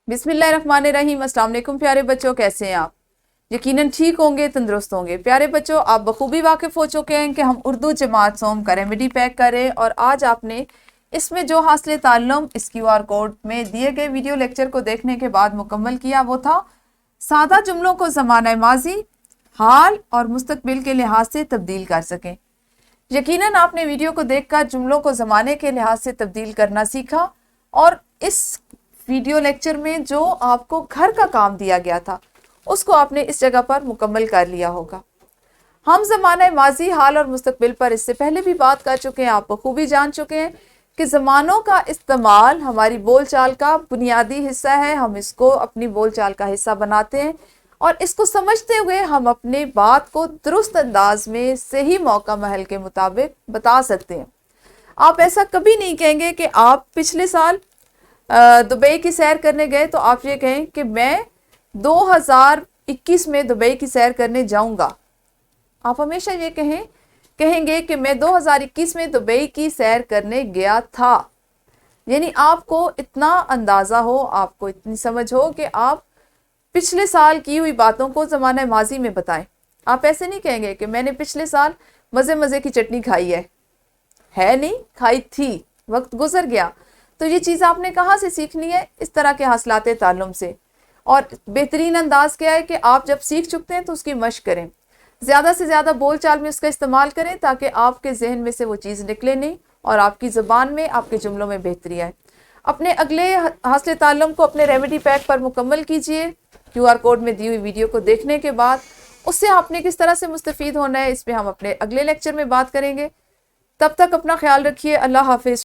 बिस्मिल्लाहिर्रहमानिर्रहीम। अस्सलाम वालेकुम प्यारे बच्चों, कैसे हैं आप? यकीनन ठीक होंगे, तंदुरुस्त होंगे। प्यारे बच्चों, आप बखूबी वाकिफ़ हो चुके हैं कि हम उर्दू जमात सोम का रेमेडी पैक करें, और आज आपने इसमें जो हासिल ताल्लुम इस QR कोड में दिए गए वीडियो लेक्चर को देखने के बाद मुकम्मल किया, वो था सादा जुमलों को ज़माना माजी, हाल और मुस्तकबिल के लिहाज से तब्दील कर सकें। यकीनन आपने वीडियो को देखकर जुमलों को ज़माने के लिहाज से तब्दील करना सीखा, और इस वीडियो लेक्चर में जो आपको घर का काम दिया गया था उसको आपने इस जगह पर मुकम्मल कर लिया होगा। हम ज़माना माजी, हाल और मुस्तकबिल पर इससे पहले भी बात कर चुके हैं, आप बखूबी जान चुके हैं कि ज़मानों का इस्तेमाल हमारी बोलचाल का बुनियादी हिस्सा है। हम इसको अपनी बोलचाल का हिस्सा बनाते हैं, और इसको समझते हुए हम अपने बात को दुरुस्त अंदाज में सही मौका महल के मुताबिक बता सकते हैं। आप ऐसा कभी नहीं कहेंगे कि आप पिछले साल दुबई की सैर करने गए तो आप ये कहें कि मैं 2021 में दुबई की सैर करने जाऊंगा। आप हमेशा ये कहेंगे कि मैं 2021 में दुबई की सैर करने गया था। यानी आपको इतना अंदाज़ा हो, आपको इतनी समझ हो कि आप पिछले साल की हुई बातों को ज़माना माजी में बताएं। आप ऐसे नहीं कहेंगे कि मैंने पिछले साल मज़े मज़े की चटनी खाई है नहीं, खाई थी, वक्त गुजर गया। तो ये चीज़ आपने कहाँ से सीखनी है? इस तरह के हासिलाते ताल्लुम से। और बेहतरीन अंदाज क्या है कि आप जब सीख चुकते हैं तो उसकी मशक करें, ज़्यादा से ज़्यादा बोल चाल में उसका इस्तेमाल करें, ताकि आपके जहन में से वो चीज़ निकले नहीं और आपकी ज़बान में, आपके जुमलों में बेहतरी आए। अपने अगले हासिल ताल्लुम को अपने रेमेडी पैक पर मुकम्मल कीजिए। QR कोड में दी हुई वीडियो को देखने के बाद उससे आपने किस तरह से मुस्तफ़ीद होना है, इस पर हम अपने अगले लेक्चर में बात करेंगे। तब तक अपना ख्याल रखिए। अल्लाह हाफिज़।